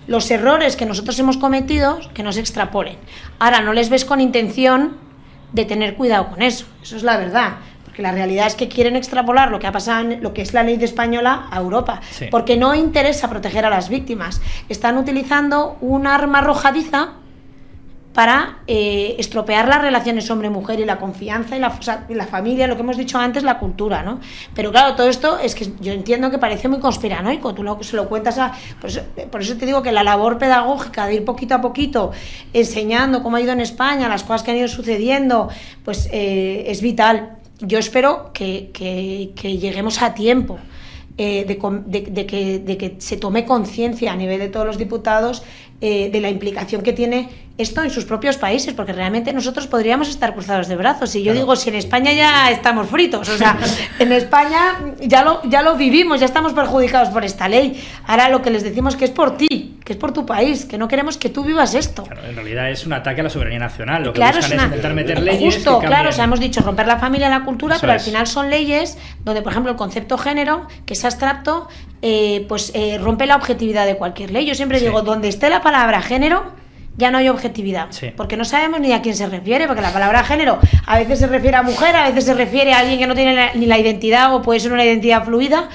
los errores que nosotros hemos cometido, que no se extrapolen. Ahora, no les ves con intención de tener cuidado con eso es la verdad. Porque la realidad es que quieren extrapolar lo que ha pasado en lo que es la ley española a Europa, sí. Porque no interesa proteger a las víctimas. Están utilizando un arma arrojadiza para estropear las relaciones hombre-mujer y la confianza y la familia, lo que hemos dicho antes, la cultura, ¿no? Pero claro, todo esto es que yo entiendo que parece muy conspiranoico, tú se lo cuentas por eso te digo que la labor pedagógica de ir poquito a poquito enseñando cómo ha ido en España, las cosas que han ido sucediendo, pues es vital. Yo espero que lleguemos a tiempo de que se tome conciencia a nivel de todos los diputados de la implicación que tiene esto en sus propios países, porque realmente nosotros podríamos estar cruzados de brazos. Y yo digo, si en España ya estamos fritos, o sea, en España ya lo vivimos, ya estamos perjudicados por esta ley. Ahora lo que les decimos que es por ti, que es por tu país, que no queremos que tú vivas esto. Claro, en realidad es un ataque a la soberanía nacional. Lo que buscan es intentar meter leyes justo, que claro, o sea, hemos dicho romper la familia y la cultura, pero al es. final son leyes donde, por ejemplo, el concepto género, que es abstracto, rompe la objetividad de cualquier ley. Yo siempre digo, donde esté la palabra género, ya no hay objetividad, porque no sabemos ni a quién se refiere, porque la palabra género a veces se refiere a mujer, a veces se refiere a alguien que no tiene ni la identidad o puede ser una identidad fluida.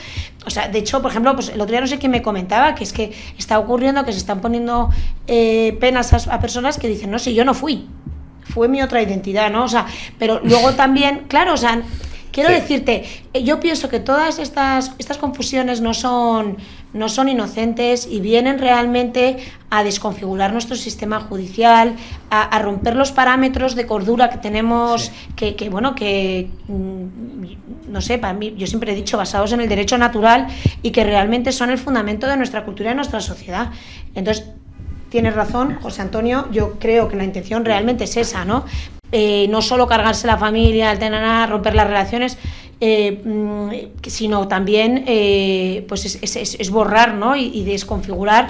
O sea, de hecho, por ejemplo, pues el otro día no sé quién me comentaba que es que está ocurriendo que se están poniendo penas a personas que dicen, no, si yo no fue mi otra identidad, ¿no? O sea, pero luego también, claro, o sea, quiero decirte, yo pienso que todas estas confusiones no son inocentes y vienen realmente a desconfigurar nuestro sistema judicial, a romper los parámetros de cordura que tenemos, no sé, para mí, yo siempre he dicho, basados en el derecho natural y que realmente son el fundamento de nuestra cultura y de nuestra sociedad. Entonces, tienes razón, José Antonio, yo creo que la intención realmente es esa, ¿no? No solo cargarse la familia, romper las relaciones, sino también pues es borrar, ¿no? y desconfigurar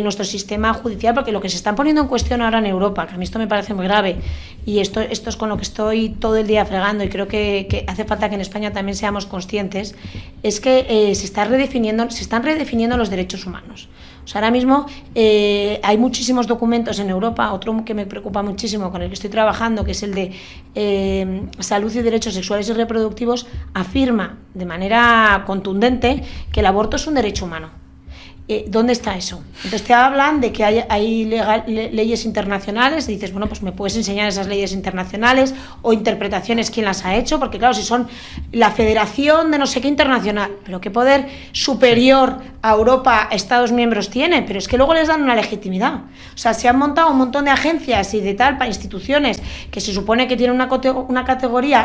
nuestro sistema judicial, porque lo que se están poniendo en cuestión ahora en Europa, que a mí esto me parece muy grave, y esto es con lo que estoy todo el día fregando, y creo que hace falta que en España también seamos conscientes, es que se están redefiniendo los derechos humanos. O sea, ahora mismo hay muchísimos documentos en Europa, otro que me preocupa muchísimo, con el que estoy trabajando, que es el de salud y derechos sexuales y reproductivos, afirma de manera contundente que el aborto es un derecho humano. ¿Dónde está eso? Entonces te hablan de que hay leyes internacionales, y dices, bueno, pues me puedes enseñar esas leyes internacionales o interpretaciones, quién las ha hecho, porque claro, si son la federación de no sé qué internacional, pero qué poder superior a Europa, Estados miembros tiene, pero es que luego les dan una legitimidad. O sea, se han montado un montón de agencias y de instituciones que se supone que tienen una categoría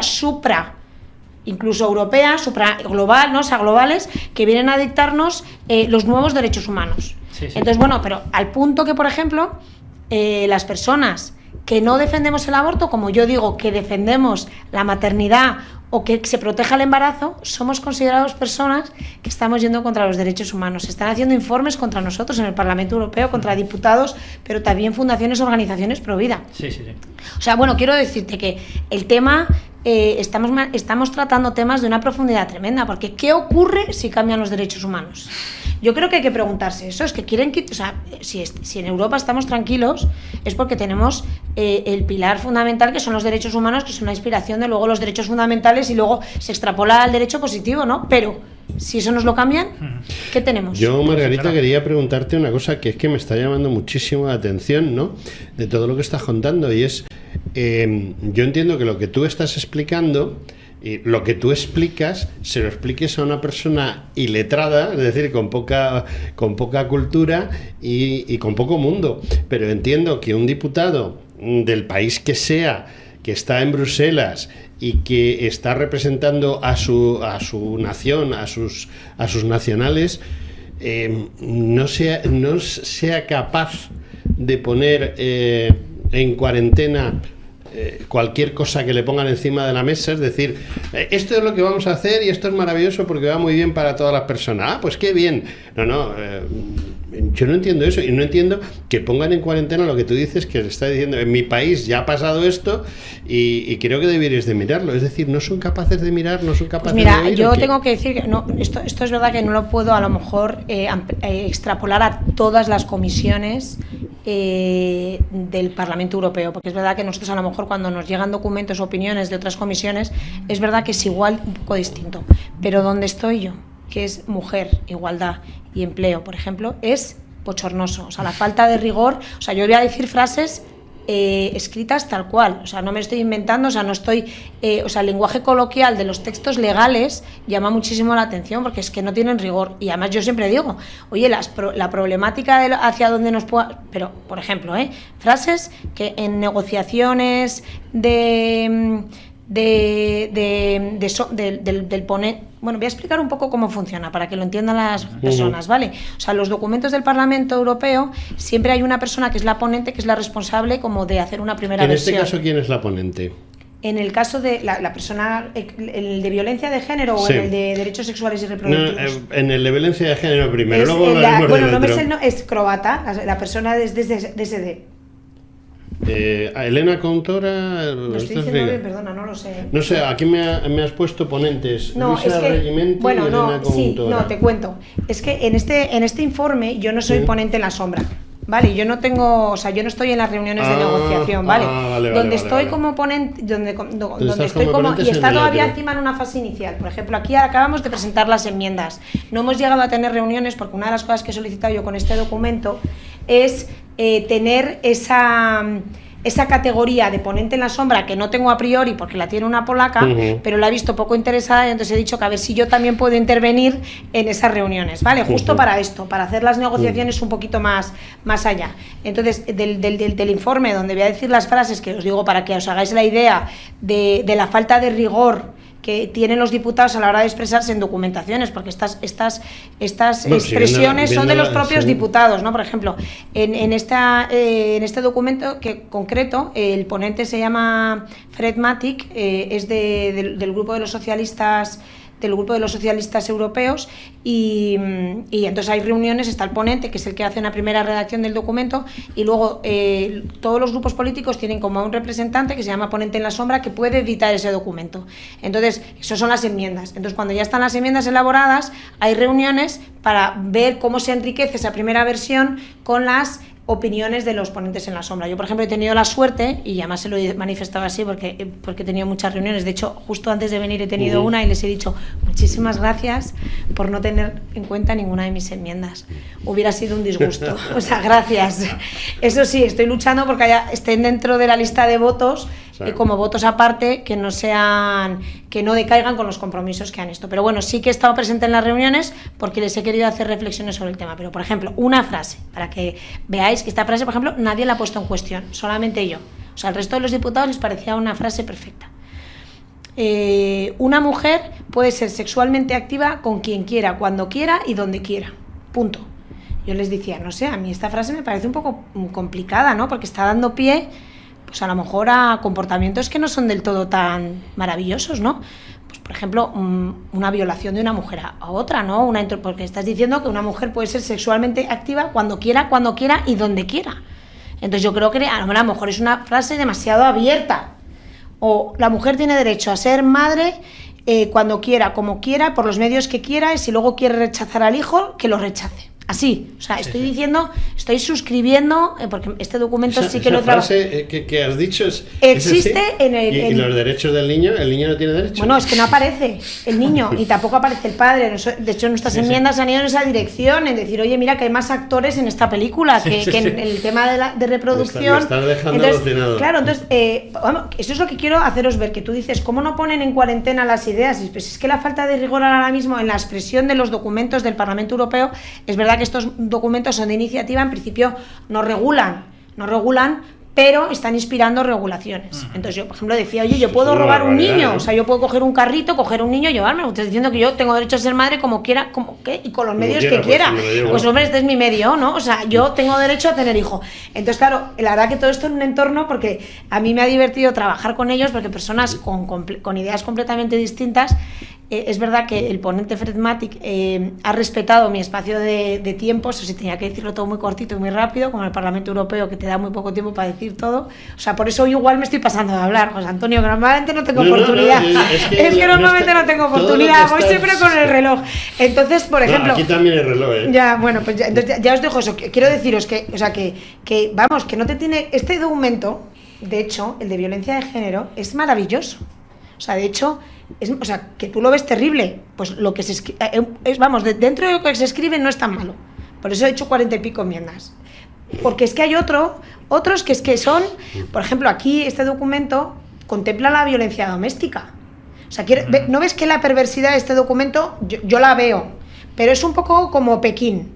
incluso europea, supraglobal, ¿no? O sea, globales, que vienen a dictarnos los nuevos derechos humanos. Sí. Entonces, bueno, pero al punto que, por ejemplo, las personas que no defendemos el aborto, como yo digo, que defendemos la maternidad o que se proteja el embarazo, somos considerados personas que estamos yendo contra los derechos humanos. Se están haciendo informes contra nosotros en el Parlamento Europeo, contra diputados, pero también fundaciones, organizaciones pro vida. Sí. O sea, bueno, quiero decirte que el tema... estamos tratando temas de una profundidad tremenda, porque ¿qué ocurre si cambian los derechos humanos? Yo creo que hay que preguntarse eso, es que quieren que, o sea, si en Europa estamos tranquilos es porque tenemos el pilar fundamental, que son los derechos humanos, que son la inspiración de luego los derechos fundamentales, y luego se extrapola al derecho positivo, ¿no? Pero si eso nos lo cambian, ¿qué tenemos? Yo, Margarita, quería preguntarte una cosa que es que me está llamando muchísimo la atención, ¿no? De todo lo que estás contando, y es, yo entiendo que lo que tú estás explicando, y lo que tú explicas, se lo expliques a una persona iletrada, es decir, con poca cultura y con poco mundo. Pero entiendo que un diputado del país que sea, que está en Bruselas y que está representando a su nación, a sus nacionales, no sea capaz de poner en cuarentena cualquier cosa que le pongan encima de la mesa, es decir, esto es lo que vamos a hacer y esto es maravilloso porque va muy bien para todas las personas. Ah, pues qué bien. No, yo no entiendo eso, y no entiendo que pongan en cuarentena lo que tú dices, que está diciendo, en mi país ya ha pasado esto, y creo que deberíais de mirarlo. Es decir, no son capaces de mirar, no son capaces pues mira, de ver. Yo tengo que decir que no, esto es verdad que no lo puedo a lo mejor extrapolar a todas las comisiones del Parlamento Europeo, porque es verdad que nosotros a lo mejor cuando nos llegan documentos o opiniones de otras comisiones, es verdad que es igual, un poco distinto, pero donde estoy yo, que es mujer, igualdad y empleo, por ejemplo, es bochornoso. O sea, la falta de rigor, o sea, yo voy a decir frases escritas tal cual, o sea, no me estoy inventando, o sea, no estoy, o sea, el lenguaje coloquial de los textos legales llama muchísimo la atención porque es que no tienen rigor, y además yo siempre digo, oye, la problemática de hacia dónde nos pueda, pero, por ejemplo, frases que en negociaciones del ponente. Bueno, voy a explicar un poco cómo funciona para que lo entiendan las personas, ¿vale? O sea, los documentos del Parlamento Europeo siempre hay una persona que es la ponente, que es la responsable como de hacer una primera versión. En este caso, ¿quién es la ponente? En el caso de la persona, el de violencia de género o en el de derechos sexuales y reproductivos. No, en el de violencia de género primero, luego es croata, la persona es de SD. Elena Contora. Lo estoy diciendo bien, perdona, no lo sé. No sé, aquí me has puesto ponentes. No, Luisa es que, Regimenti bueno, y Elena no, sí, Contora. no, te cuento. Es que en este informe yo no soy ponente en la sombra. Vale, yo no tengo, o sea, yo no estoy en las reuniones de negociación, ¿vale? Donde estoy como ponente, donde estoy como, y está todavía encima en una fase inicial. Por ejemplo, aquí acabamos de presentar las enmiendas. No hemos llegado a tener reuniones porque una de las cosas que he solicitado yo con este documento es tener esa categoría de ponente en la sombra, que no tengo a priori porque la tiene una polaca, pero la he visto poco interesada, y entonces he dicho que a ver si yo también puedo intervenir en esas reuniones, ¿vale? Justo para esto, para hacer las negociaciones un poquito más allá. Entonces, del informe, donde voy a decir las frases que os digo para que os hagáis la idea de la falta de rigor que tienen los diputados a la hora de expresarse en documentaciones, porque estas expresiones son de los propios diputados, ¿no? Por ejemplo, en este documento que concreto, el ponente se llama Fred Matic, es del grupo de los socialistas europeos, y entonces hay reuniones, está el ponente, que es el que hace una primera redacción del documento, y luego todos los grupos políticos tienen como un representante que se llama ponente en la sombra, que puede editar ese documento. Entonces, eso son las enmiendas. Entonces, cuando ya están las enmiendas elaboradas, hay reuniones para ver cómo se enriquece esa primera versión con las opiniones de los ponentes en la sombra. Yo, por ejemplo, he tenido la suerte, y además se lo he manifestado así porque he tenido muchas reuniones. De hecho, justo antes de venir he tenido una y les he dicho muchísimas gracias por no tener en cuenta ninguna de mis enmiendas. Hubiera sido un disgusto. O sea, gracias. Eso sí, estoy luchando porque estén dentro de la lista de votos, como votos aparte, que no decaigan con los compromisos que han esto. Pero bueno, sí que he estado presente en las reuniones porque les he querido hacer reflexiones sobre el tema. Pero, por ejemplo, una frase, para que veáis que esta frase, por ejemplo, nadie la ha puesto en cuestión, solamente yo. O sea, al resto de los diputados les parecía una frase perfecta. Una mujer puede ser sexualmente activa con quien quiera, cuando quiera y donde quiera. Punto. Yo les decía, no sé, a mí esta frase me parece un poco complicada, ¿no? Porque está dando pie, pues a lo mejor a comportamientos que no son del todo tan maravillosos, ¿no? Pues, por ejemplo, una violación de una mujer a otra, ¿no? Porque estás diciendo que una mujer puede ser sexualmente activa cuando quiera y donde quiera. Entonces yo creo que a lo mejor es una frase demasiado abierta. O la mujer tiene derecho a ser madre cuando quiera, como quiera, por los medios que quiera, y si luego quiere rechazar al hijo, que lo rechace. Así, o sea, estoy diciendo, estoy suscribiendo, porque este documento sí que lo trabajado. Esa frase que has dicho existe en el... ¿Y los derechos del niño? ¿El niño no tiene derechos? Bueno, es que no aparece el niño, y tampoco aparece el padre. De hecho, nuestras enmiendas han ido en esa dirección, en decir, oye, mira que hay más actores en esta película, que en el tema de reproducción. Me estás dejando alucinado. Claro, entonces, eso es lo que quiero haceros ver, que tú dices, ¿cómo no ponen en cuarentena las ideas? Y pues es que la falta de rigor ahora mismo en la expresión de los documentos del Parlamento Europeo, es verdad que estos documentos son de iniciativa, en principio no regulan, pero están inspirando regulaciones. Entonces yo, por ejemplo, decía, oye, yo puedo robar un niño, o sea, yo puedo coger un carrito, coger un niño y llevarme. Usted diciendo que yo tengo derecho a ser madre como quiera, y con los medios que quiera. Pues hombre, este es mi medio, ¿no? O sea, yo tengo derecho a tener hijo. Entonces, claro, la verdad que todo esto en un entorno, porque a mí me ha divertido trabajar con ellos, porque personas con ideas completamente distintas, es verdad que el ponente Fred Matic ha respetado mi espacio de tiempo, eso sí, tenía que decirlo todo muy cortito y muy rápido, como el Parlamento Europeo, que te da muy poco tiempo para decir todo. O sea, por eso igual me estoy pasando de hablar, José Antonio, que normalmente no tengo oportunidad. Es que normalmente no tengo oportunidad, voy siempre con el reloj. Entonces, por ejemplo... aquí también el reloj, Ya, bueno, pues ya os dejo eso. Quiero deciros que, o sea, que vamos, que no te tiene... Este documento, de hecho, el de violencia de género, es maravilloso. O sea, de hecho... o sea, que tú lo ves terrible, pues lo que se escribe, vamos, dentro de lo que se escribe no es tan malo. Por eso he hecho 40 y pico enmiendas. Porque es que hay otros que es que son, por ejemplo, aquí este documento contempla la violencia doméstica. O sea, ¿no ves que la perversidad de este documento, yo la veo, pero es un poco como Pekín,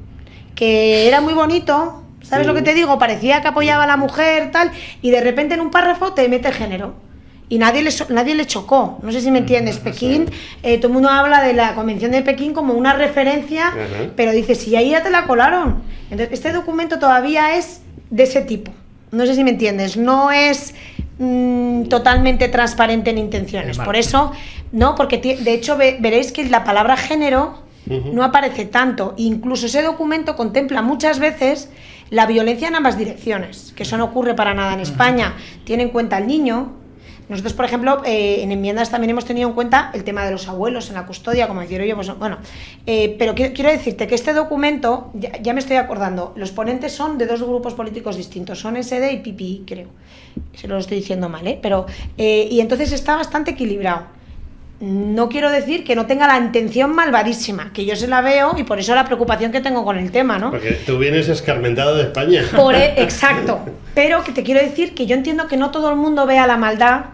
que era muy bonito, ¿sabes lo que te digo? Parecía que apoyaba a la mujer, tal, y de repente en un párrafo te mete género. Y nadie le chocó, no sé si me entiendes. Pekín, todo el mundo habla de la Convención de Pekín como una referencia, pero dice, si ahí ya te la colaron. Entonces, este documento todavía es de ese tipo, no sé si me entiendes, no es totalmente transparente en intenciones. Por eso, no, porque de hecho veréis que la palabra género no aparece tanto, incluso ese documento contempla muchas veces la violencia en ambas direcciones, que eso no ocurre para nada en España. Tiene en cuenta al niño. Nosotros, por ejemplo, en enmiendas también hemos tenido en cuenta el tema de los abuelos en la custodia, como decir, oye, pues bueno, pero quiero decirte que este documento, ya me estoy acordando, los ponentes son de dos grupos políticos distintos, son SD y PPI, creo, se lo estoy diciendo mal, pero y entonces está bastante equilibrado. No quiero decir que no tenga la intención malvadísima, que yo se la veo y por eso la preocupación que tengo con el tema, ¿no? Porque tú vienes escarmentado de España. Exacto, pero que te quiero decir que yo entiendo que no todo el mundo vea la maldad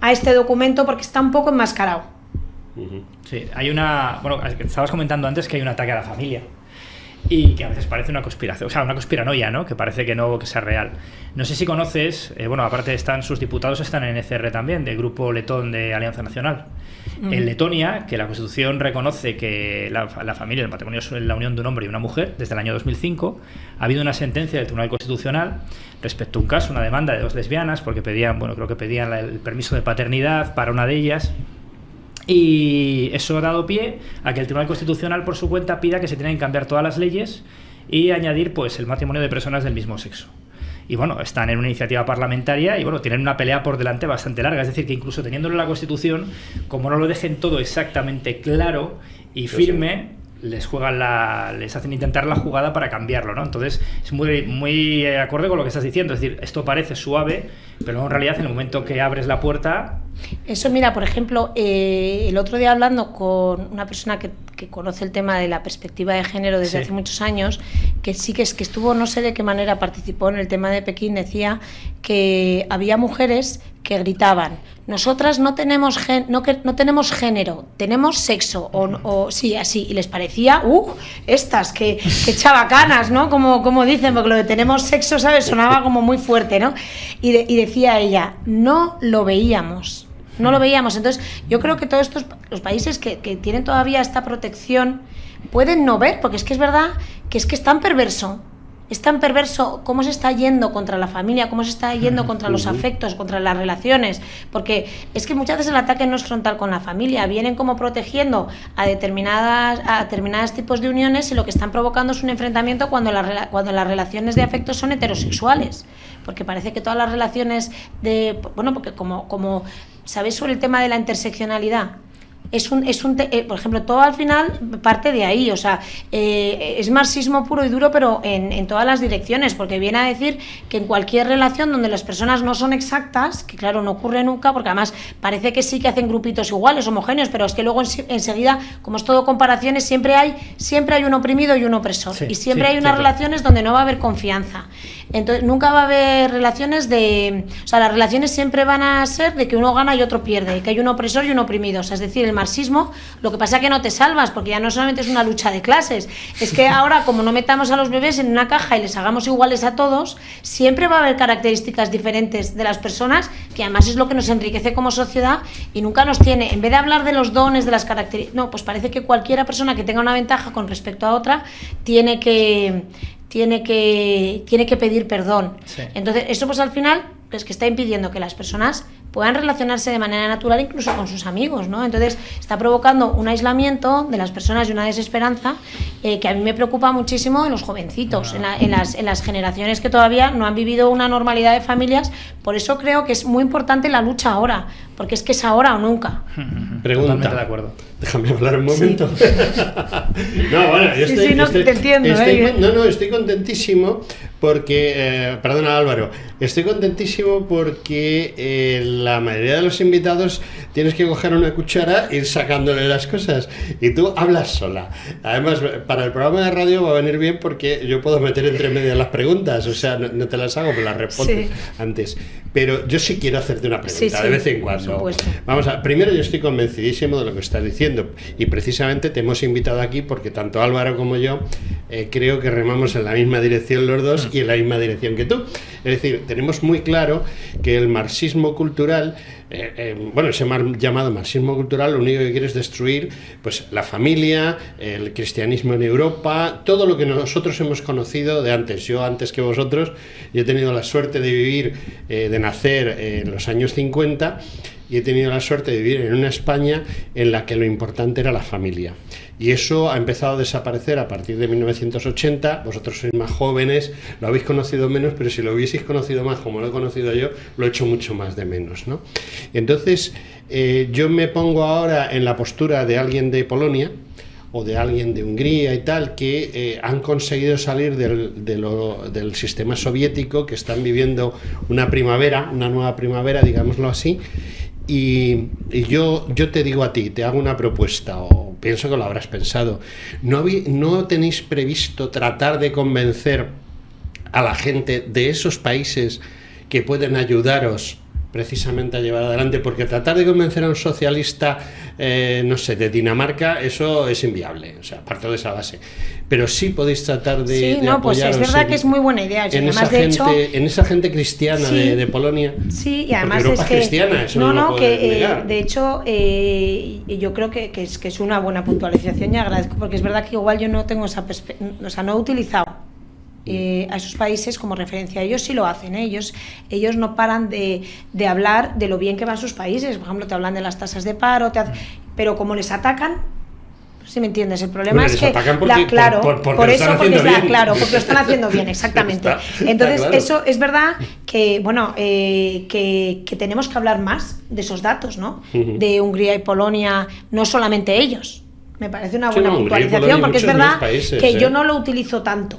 a este documento porque está un poco enmascarado. Sí, hay bueno, estabas comentando antes que hay un ataque a la familia y que a veces parece una conspiración, o sea, una conspiranoia, ¿no? Que parece que no, que sea real. No sé si conoces, bueno, aparte sus diputados están en ECR también, del grupo letón de Alianza Nacional. En Letonia, que la Constitución reconoce que la familia, el matrimonio es la unión de un hombre y una mujer, desde el año 2005, ha habido una sentencia del Tribunal Constitucional respecto a un caso, una demanda de dos lesbianas, porque pedían, bueno, creo que pedían el permiso de paternidad para una de ellas. Y eso ha dado pie a que el Tribunal Constitucional, por su cuenta, pida que se tienen que cambiar todas las leyes y añadir, pues, el matrimonio de personas del mismo sexo. Y bueno, están en una iniciativa parlamentaria y bueno, tienen una pelea por delante bastante larga. Es decir, que incluso teniéndolo en la Constitución, como no lo dejen todo exactamente claro y firme, les hacen intentar la jugada para cambiarlo, ¿no? Entonces es muy acorde con lo que estás diciendo. Es decir, esto parece suave, pero en realidad en el momento que abres la puerta... Eso, mira, por ejemplo, el otro día hablando con una persona que conoce el tema de la perspectiva de género desde hace muchos años, que sí que estuvo, no sé de qué manera participó en el tema de Pekín, decía que había mujeres que gritaban, nosotras no tenemos género, tenemos sexo, o sí, así, y les parecía, estas, que chavacanas, ¿no? Como dicen, porque lo de tenemos sexo, ¿sabes? Sonaba como muy fuerte, ¿no? Y decía ella, no lo veíamos. Entonces yo creo que todos estos los países que tienen todavía esta protección pueden no ver, porque es que es verdad que es tan perverso cómo se está yendo contra la familia, cómo se está yendo contra los afectos, contra las relaciones, porque es que muchas veces el ataque no es frontal con la familia, vienen como protegiendo a determinados tipos de uniones y lo que están provocando es un enfrentamiento cuando las relaciones de afecto son heterosexuales, porque parece que todas las relaciones porque como ¿sabéis sobre el tema de la interseccionalidad? Por ejemplo, todo al final parte de ahí, o sea, es marxismo puro y duro, pero en todas las direcciones, porque viene a decir que en cualquier relación donde las personas no son exactas, que claro, no ocurre nunca, porque además parece que sí que hacen grupitos iguales, homogéneos, pero es que luego enseguida, como es todo comparaciones, siempre hay un oprimido y un opresor, y siempre hay unas relaciones donde no va a haber confianza. Entonces nunca va a haber relaciones o sea, las relaciones siempre van a ser de que uno gana y otro pierde, que hay un opresor y un oprimido, o sea, es decir, el marxismo, lo que pasa es que no te salvas, porque ya no solamente es una lucha de clases, es que ahora como no metamos a los bebés en una caja y les hagamos iguales a todos, siempre va a haber características diferentes de las personas, que además es lo que nos enriquece como sociedad y nunca nos tiene, en vez de hablar de los dones, de las características, no, pues parece que cualquiera persona que tenga una ventaja con respecto a otra tiene que pedir perdón. Sí. Entonces, eso pues al final es que está impidiendo que las personas puedan relacionarse de manera natural incluso con sus amigos, ¿no? Entonces está provocando un aislamiento de las personas y una desesperanza que a mí me preocupa muchísimo en los jovencitos, en las generaciones que todavía no han vivido una normalidad de familias. Por eso creo que es muy importante la lucha ahora, porque es que es ahora o nunca. Pregunta. Totalmente de acuerdo. Déjame hablar un momento. Sí. No, bueno, yo te entiendo. Estoy contentísimo porque, perdona Álvaro, estoy contentísimo porque la mayoría de los invitados tienes que coger una cuchara e ir sacándole las cosas y tú hablas sola. Además, para el programa de radio va a venir bien porque yo puedo meter entre medias las preguntas, o sea, no te las hago, pero las respondes antes. Pero yo sí quiero hacerte una pregunta de vez en cuando. Vamos a, primero, yo estoy convencidísimo de lo que estás diciendo y precisamente te hemos invitado aquí porque tanto Álvaro como yo creo que remamos en la misma dirección los dos y en la misma dirección que tú. Es decir, tenemos muy claro que el marxismo cultural, ese llamado marxismo cultural, lo único que quiere es destruir pues la familia, el cristianismo en Europa, todo lo que nosotros hemos conocido de antes. Yo antes que vosotros, yo he tenido la suerte de vivir, de nacer en los años 50 y he tenido la suerte de vivir en una España en la que lo importante era la familia. Y eso ha empezado a desaparecer a partir de 1980. Vosotros sois más jóvenes, lo habéis conocido menos, pero si lo hubieseis conocido más como lo he conocido yo, lo he hecho mucho más de menos, ¿no? Entonces, yo me pongo ahora en la postura de alguien de Polonia o de alguien de Hungría y tal, que han conseguido salir del sistema soviético, que están viviendo una primavera, una nueva primavera, digámoslo así. Y yo te digo a ti, te hago una propuesta, o pienso que lo habrás pensado. ¿No tenéis previsto tratar de convencer a la gente de esos países que pueden ayudaros precisamente a llevar adelante? Porque tratar de convencer a un socialista, no sé, de Dinamarca, eso es inviable, o sea, parto de esa base. Pero sí podéis tratar de pues es verdad que es muy buena idea. En esa gente cristiana de Polonia. Sí, y además Europa es que cristiana, eso no puedes negar. De hecho, yo creo que es una buena puntualización y agradezco, porque es verdad que igual yo no tengo esa perspectiva, o sea, no he utilizado a esos países como referencia. Ellos sí lo hacen, ¿eh? Ellos no paran de hablar de lo bien que van sus países. Por ejemplo, te hablan de las tasas de paro, pero como les atacan, ¿sí me entiendes? El problema es que porque lo están haciendo bien, exactamente. Entonces, eso es verdad que, bueno, que tenemos que hablar más de esos datos, ¿no? De Hungría y Polonia, no solamente ellos. Me parece una buena puntualización, porque es verdad que yo no lo utilizo tanto.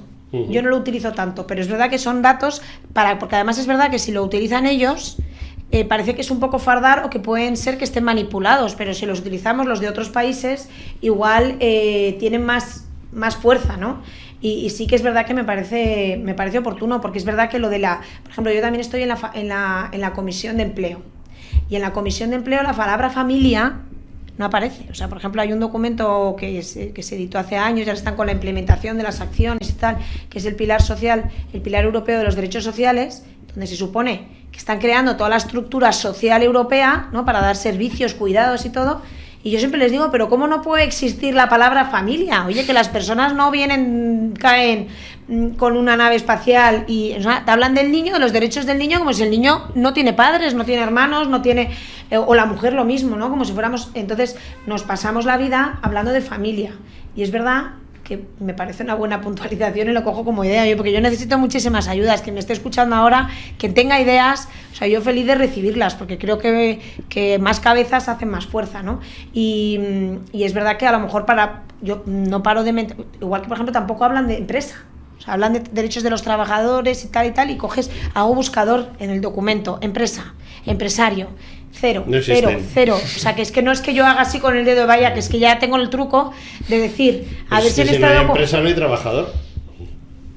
Yo no lo utilizo tanto, pero es verdad que son datos porque además es verdad que si lo utilizan ellos, parece que es un poco fardar o que pueden ser que estén manipulados, pero si los utilizamos los de otros países, igual tienen más fuerza, ¿no? Y sí que es verdad que me parece oportuno, porque es verdad que lo de por ejemplo, yo también estoy en la comisión de empleo, y en la comisión de empleo la palabra familia no aparece. O sea, por ejemplo, hay un documento que se editó hace años, ya están con la implementación de las acciones y tal, que es el pilar social, el pilar europeo de los derechos sociales, donde se supone que están creando toda la estructura social europea, ¿no?, para dar servicios, cuidados y todo. Y yo siempre les digo, pero ¿cómo no puede existir la palabra familia? Oye, que las personas no caen con una nave espacial y, o sea, te hablan del niño, de los derechos del niño, como si el niño no tiene padres, no tiene hermanos, no tiene, o la mujer lo mismo, ¿no? Como si fuéramos. Entonces nos pasamos la vida hablando de familia, y es verdad que me parece una buena puntualización y lo cojo como idea, porque yo necesito muchísimas ayudas. Quien me esté escuchando ahora, que tenga ideas, o sea, yo feliz de recibirlas, porque creo que más cabezas hacen más fuerza, ¿no? Y es verdad que a lo mejor yo no paro de igual que, por ejemplo, tampoco hablan de empresa. O sea, hablan de derechos de los trabajadores y tal, y coges, hago buscador en el documento, empresa, empresario, cero. O sea, que es que no es que yo haga así con el dedo de vaya, que es que ya tengo el truco de decir, a ver si en no hay empresa no hay trabajador.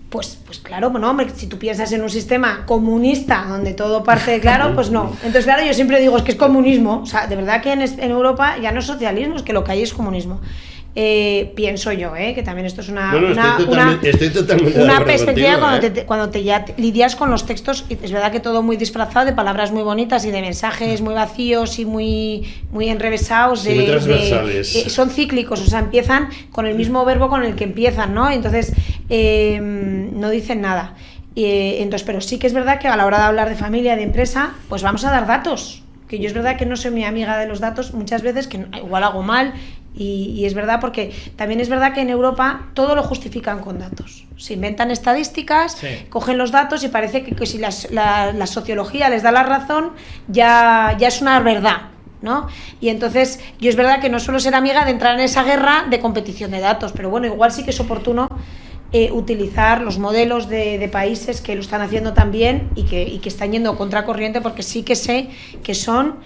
Pues claro, bueno, hombre, si tú piensas en un sistema comunista donde todo parte de claro, pues no. Entonces, claro, yo siempre digo, es que es comunismo. O sea, de verdad que en Europa ya no es socialismo, es que lo que hay es comunismo. Pienso yo, que también esto es una perspectiva contigo, cuando ya lidias con los textos. Es verdad que todo muy disfrazado de palabras muy bonitas y de mensajes muy vacíos y muy enrevesados, muy transversales. Son cíclicos, o sea, empiezan con el mismo verbo con el que empiezan, ¿no? Entonces no dicen nada. Entonces, pero sí que es verdad que a la hora de hablar de familia, de empresa, pues vamos a dar datos. Que yo es verdad que no soy muy amiga de los datos muchas veces, que igual hago mal, y es verdad porque también es verdad que en Europa todo lo justifican con datos. Se inventan estadísticas, sí, cogen los datos y parece que si la sociología les da la razón, ya es una verdad, ¿no? Y entonces yo es verdad que no suelo ser amiga de entrar en esa guerra de competición de datos, pero bueno, igual sí que es oportuno utilizar los modelos de países que lo están haciendo también y que están yendo contracorriente, porque sí que sé que son,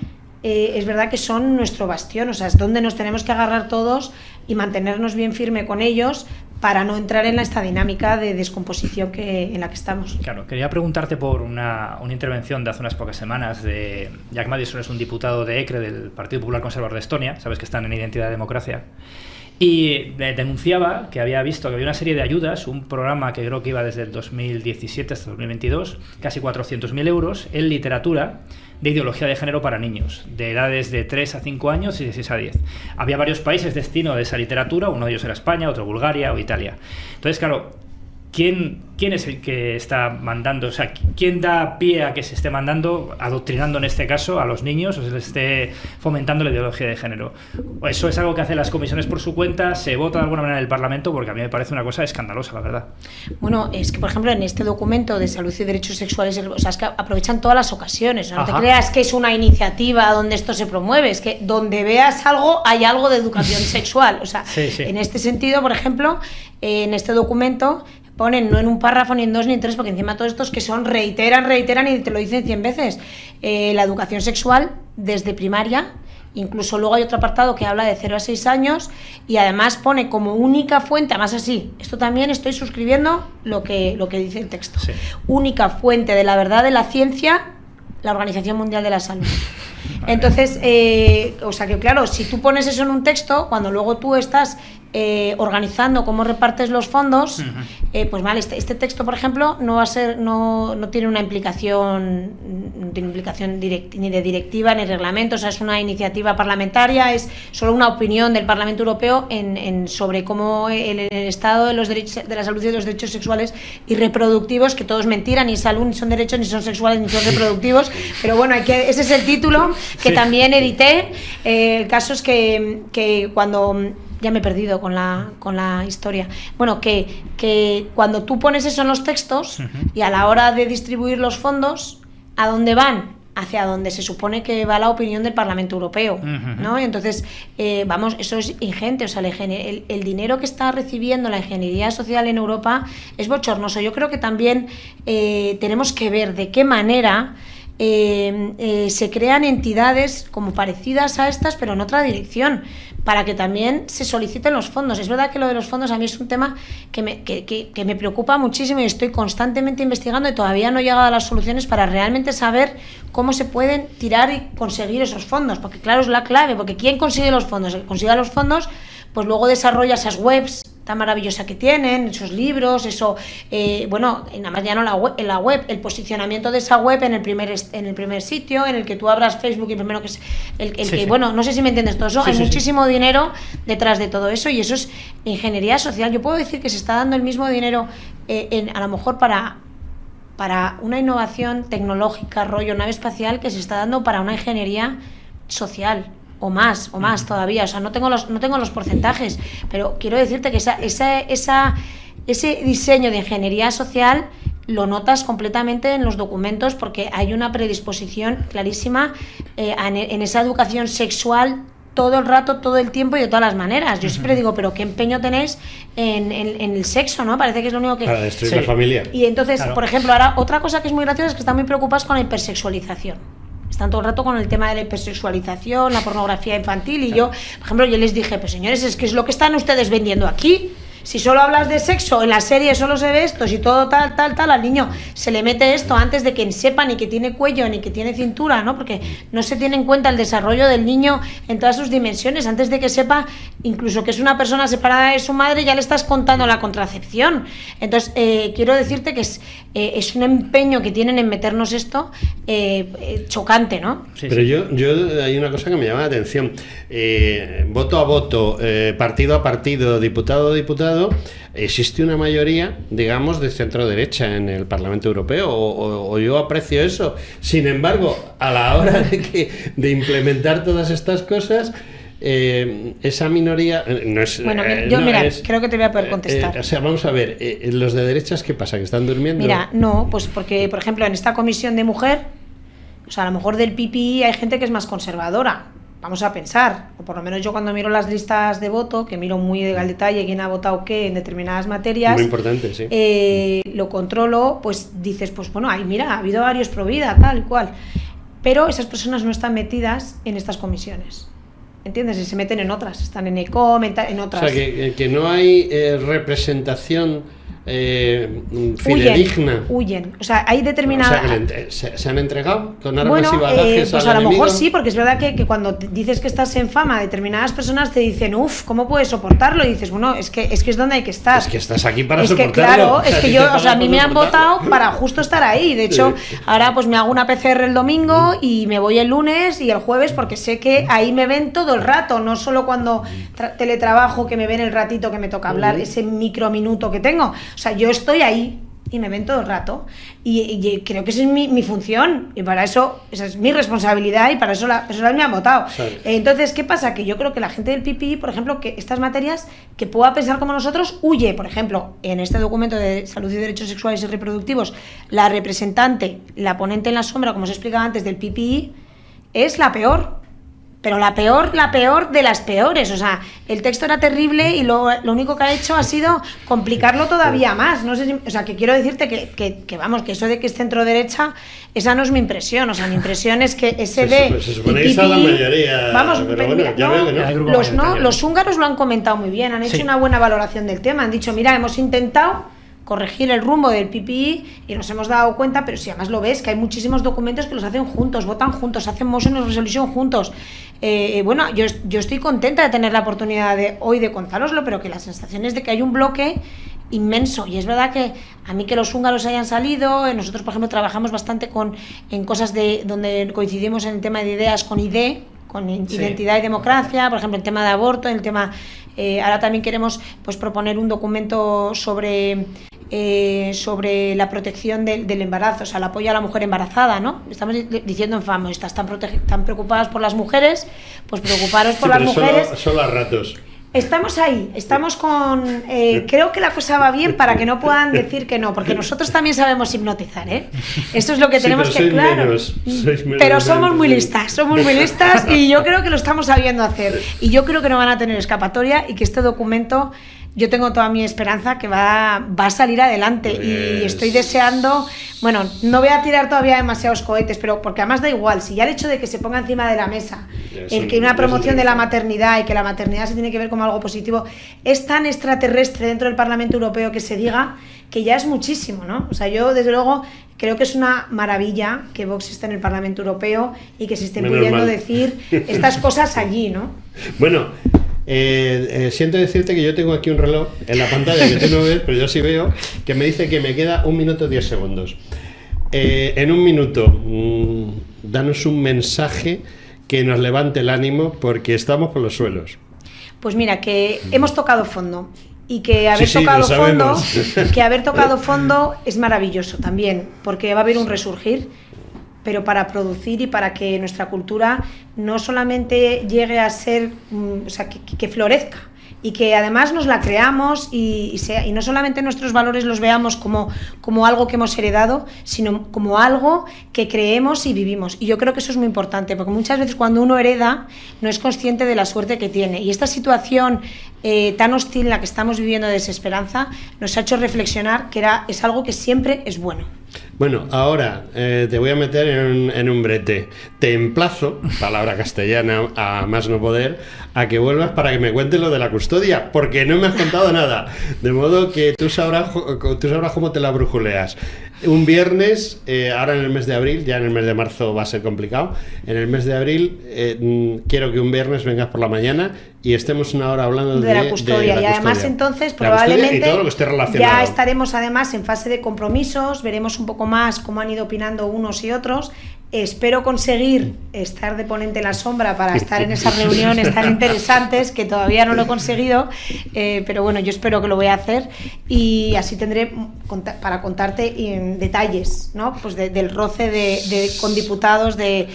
es verdad que son nuestro bastión, o sea, es donde nos tenemos que agarrar todos y mantenernos bien firme con ellos para no entrar en esta dinámica de descomposición en la que estamos. Claro, quería preguntarte por una intervención de hace unas pocas semanas de Jack Madison, es un diputado de ECRE, del Partido Popular Conservador de Estonia, sabes que están en Identidad y Democracia, y denunciaba que había visto que había una serie de ayudas, un programa que creo que iba desde el 2017 hasta 2022, casi 400.000 euros en literatura de ideología de género para niños, de edades de 3 a 5 años y de 6 a 10. Había varios países destino de esa literatura, uno de ellos era España, otro Bulgaria o Italia. Entonces, claro, ¿quién es el que está mandando? O sea, ¿quién da pie a que se esté mandando, adoctrinando en este caso a los niños, o se les esté fomentando la ideología de género? Eso es algo que hacen las comisiones por su cuenta, se vota de alguna manera en el Parlamento, porque a mí me parece una cosa escandalosa, la verdad. Bueno, es que, por ejemplo, en este documento de salud y derechos sexuales, o sea, es que aprovechan todas las ocasiones, no te creas que es una iniciativa donde esto se promueve, es que donde veas algo, hay algo de educación sexual, o sea, sí. En este sentido, por ejemplo, en este documento ponen no en un párrafo, ni en 2, ni en 3, porque encima todos estos que son reiteran y te lo dicen 100 veces. La educación sexual desde primaria, incluso luego hay otro apartado que habla de 0 a 6 años y además pone como única fuente, además así, esto también estoy suscribiendo lo que dice el texto, sí. Única fuente de la verdad de la ciencia, la Organización Mundial de la Salud. Entonces, o sea que claro, si tú pones eso en un texto, cuando luego tú estás organizando cómo repartes los fondos, pues vale, este texto, por ejemplo, no va a ser, no tiene una implicación, ni de directiva ni reglamento, o sea, es una iniciativa parlamentaria, es solo una opinión del Parlamento Europeo sobre cómo el estado de los derechos, de la salud y de los derechos sexuales y reproductivos, que todo es mentira, ni salud, ni son derechos, ni son sexuales, ni son reproductivos, pero bueno, ese es el título que sí. También edité. El caso es que cuando ya me he perdido con la historia. Bueno, que cuando tú pones eso en los textos y a la hora de distribuir los fondos, ¿a dónde van? Hacia donde se supone que va la opinión del Parlamento Europeo, ¿no? Y entonces, vamos, eso es ingente, o sea, el dinero que está recibiendo la ingeniería social en Europa es bochornoso. Yo creo que también tenemos que ver de qué manera se crean entidades como parecidas a estas, pero en otra dirección, para que también se soliciten los fondos. Es verdad que lo de los fondos a mí es un tema que me preocupa muchísimo y estoy constantemente investigando y todavía no he llegado a las soluciones para realmente saber cómo se pueden tirar y conseguir esos fondos, porque claro, es la clave, porque ¿quién consigue los fondos? El que consiga los fondos, pues luego desarrolla esas webs tan maravillosa que tienen, esos libros, eso, bueno, nada más ya no en la web, el posicionamiento de esa web en el primer sitio, en el que tú abras Facebook y primero que es el sí, que, sí. Bueno, no sé si me entiendes todo eso, sí, hay muchísimo dinero detrás de todo eso y eso es ingeniería social. Yo puedo decir que se está dando el mismo dinero a lo mejor para una innovación tecnológica, rollo nave espacial, que se está dando para una ingeniería social. O más todavía, o sea, no tengo los porcentajes, pero quiero decirte que ese diseño de ingeniería social lo notas completamente en los documentos porque hay una predisposición clarísima en esa educación sexual todo el rato, todo el tiempo y de todas las maneras. Yo siempre digo, pero qué empeño tenéis en el sexo, ¿no? Parece que es lo único que... Para destruir la familia. Y entonces, claro. Por ejemplo, ahora otra cosa que es muy graciosa es que están muy preocupados con la hipersexualización. Están todo el rato con el tema de la hipersexualización, la pornografía infantil y yo, por ejemplo, yo les dije, pues señores, es que es lo que están ustedes vendiendo aquí. Si solo hablas de sexo, en la serie solo se ve esto, si todo tal, al niño se le mete esto antes de que sepa ni que tiene cuello ni que tiene cintura, ¿no? Porque no se tiene en cuenta el desarrollo del niño en todas sus dimensiones. Antes de que sepa incluso que es una persona separada de su madre, ya le estás contando la contracepción. Entonces, quiero decirte que es un empeño que tienen en meternos esto chocante, ¿no? Sí, pero yo hay una cosa que me llama la atención. Voto a voto, partido a partido, diputado a diputado, comentado, existe una mayoría, digamos, de centro-derecha en el Parlamento Europeo, o yo aprecio eso. Sin embargo, a la hora de implementar todas estas cosas, esa minoría no es... Bueno, yo creo que te voy a poder contestar. O sea, vamos a ver, los de derechas, ¿qué pasa? ¿Que están durmiendo? Mira, no, pues porque, por ejemplo, en esta comisión de mujer, o sea, a lo mejor del PPI hay gente que es más conservadora. Vamos a pensar, o por lo menos yo cuando miro las listas de voto, que miro muy al detalle quién ha votado qué en determinadas materias, muy importante, sí. Lo controlo, pues dices, pues bueno, ahí mira, ha habido varios pro vida, tal y cual, pero esas personas no están metidas en estas comisiones, ¿entiendes? Y se meten en otras, están en ECOM, en otras. O sea, que no hay representación fidedigna. Huyen. O sea, hay determinadas... O sea, ¿se han entregado con armas y bagajes pues al a lo enemigo? mejor sí, porque es verdad que cuando dices que estás en fama, determinadas personas te dicen, ¿cómo puedes soportarlo? Y dices, bueno, es que es donde hay que estar. Es que estás aquí para soportarlo. Que, claro, es que yo, a mí me han votado para justo estar ahí. De hecho, ahora pues me hago una PCR el domingo y me voy el lunes y el jueves, porque sé que ahí me ven todo el rato, no solo cuando teletrabajo, que me ven el ratito que me toca hablar, ese microminuto que tengo. O sea, yo estoy ahí y me ven todo el rato y creo que esa es mi función y para eso, esa es mi responsabilidad y para eso las personas me han votado. Sí. Entonces, ¿qué pasa? Que yo creo que la gente del PPI, por ejemplo, que estas materias que pueda pensar como nosotros, huye. Por ejemplo, en este documento de salud y derechos sexuales y reproductivos, la representante, la ponente en la sombra, como os explicaba antes, del PPI, es la peor. Pero la peor de las peores. O sea, el texto era terrible y lo único que ha hecho ha sido complicarlo todavía más. No sé si, o sea, que quiero decirte que vamos, que eso de que es centro derecha, esa no es mi impresión. O sea, mi impresión es que SD se supone que está la mayoría. Vamos, pero bueno, ya veo que no. Los húngaros lo han comentado muy bien, han hecho una buena valoración del tema. Han dicho, mira, hemos intentado corregir el rumbo del PPI y nos hemos dado cuenta, pero si además lo ves, que hay muchísimos documentos que los hacen juntos, votan juntos, hacen motion of resolution juntos. Bueno, yo estoy contenta de tener la oportunidad hoy de contároslo, pero que la sensación es de que hay un bloque inmenso, y es verdad que a mí que los húngaros hayan salido, nosotros por ejemplo trabajamos bastante en cosas donde coincidimos en el tema de ideas con ID, con identidad y democracia, por ejemplo el tema de aborto, el tema ahora también queremos pues proponer un documento sobre la protección del embarazo, o sea, el apoyo a la mujer embarazada, ¿no? Estamos diciendo en FAMO, estás tan preocupadas por las mujeres, pues preocuparos por las mujeres. Solo a ratos. Estamos ahí, estamos con... creo que la cosa va bien para que no puedan decir que no, porque nosotros también sabemos hipnotizar, ¿eh? Esto es lo que tenemos que... Claro, pero somos muy listas y yo creo que lo estamos sabiendo hacer. Y yo creo que no van a tener escapatoria y que este documento... Yo tengo toda mi esperanza que va a salir adelante y estoy deseando, bueno, no voy a tirar todavía demasiados cohetes, pero porque además da igual, si ya el hecho de que se ponga encima de la mesa el que una promoción de la maternidad y que la maternidad se tiene que ver como algo positivo es tan extraterrestre dentro del Parlamento Europeo que se diga, que ya es muchísimo, ¿no? O sea, yo desde luego creo que es una maravilla que Vox esté en el Parlamento Europeo y que se estén pudiendo decir estas cosas allí, ¿no? Bueno, siento decirte que yo tengo aquí un reloj en la pantalla que tú no ves, pero yo sí veo, que me dice que me queda 1 minuto 10 segundos. En 1 minuto, danos un mensaje que nos levante el ánimo porque estamos por los suelos. Pues mira, que hemos tocado fondo y que haber tocado fondo es maravilloso también, porque va a haber un resurgir, pero para producir y para que nuestra cultura no solamente llegue a ser, o sea, que florezca y que además nos la creamos y no solamente nuestros valores los veamos como algo que hemos heredado, sino como algo que creemos y vivimos. Y yo creo que eso es muy importante, porque muchas veces cuando uno hereda no es consciente de la suerte que tiene. Y esta situación tan hostil en la que estamos viviendo de desesperanza nos ha hecho reflexionar que es algo que siempre es bueno. Bueno, ahora te voy a meter en un brete. Te emplazo, palabra castellana a más no poder, a que vuelvas para que me cuentes lo de la custodia, porque no me has contado nada. De modo que tú sabrás cómo te la brujuleas. Un viernes, ahora en el mes de abril, ya en el mes de marzo va a ser complicado, en el mes de abril quiero que un viernes vengas por la mañana y estemos una hora hablando de la custodia. Y además entonces probablemente y todo lo que esté relacionado. Ya estaremos además en fase de compromisos, veremos un poco más cómo han ido opinando unos y otros. Espero conseguir estar de ponente en la sombra para estar en esas reuniones tan interesantes, que todavía no lo he conseguido, pero bueno, yo espero que lo voy a hacer, y así tendré para contarte en detalles, ¿no? Pues del roce con diputados de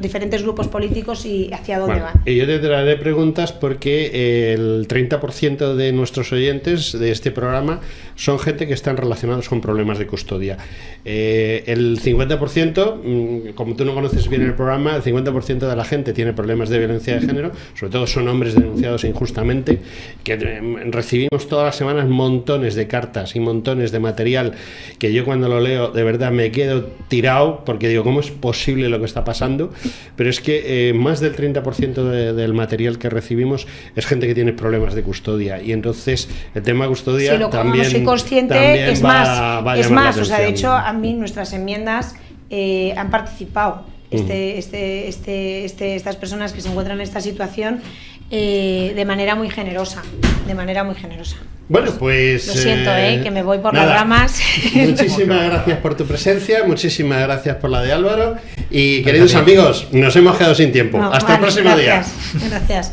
diferentes grupos políticos y hacia dónde van. Y yo te traeré preguntas porque el 30% de nuestros oyentes de este programa son gente que están relacionados con problemas de custodia. El 50%, como tú no conoces bien el programa, el 50% de la gente tiene problemas de violencia de género, sobre todo son hombres denunciados injustamente, que recibimos todas las semanas montones de cartas y montones de material que yo cuando lo leo de verdad me quedo tirado porque digo, ¿cómo es posible lo que está pasando? Pero es que más del 30% del material que recibimos es gente que tiene problemas de custodia, y entonces el tema de custodia también... No soy consciente, también es va más, o sea, de hecho a mí nuestras enmiendas han participado estas personas que se encuentran en esta situación de manera muy generosa, Bueno, pues... Lo siento, que me voy por nada, las ramas. Muchísimas gracias por tu presencia, muchísimas gracias por la de Álvaro, y queridos amigos, nos hemos quedado sin tiempo. Hasta el próximo día. Gracias.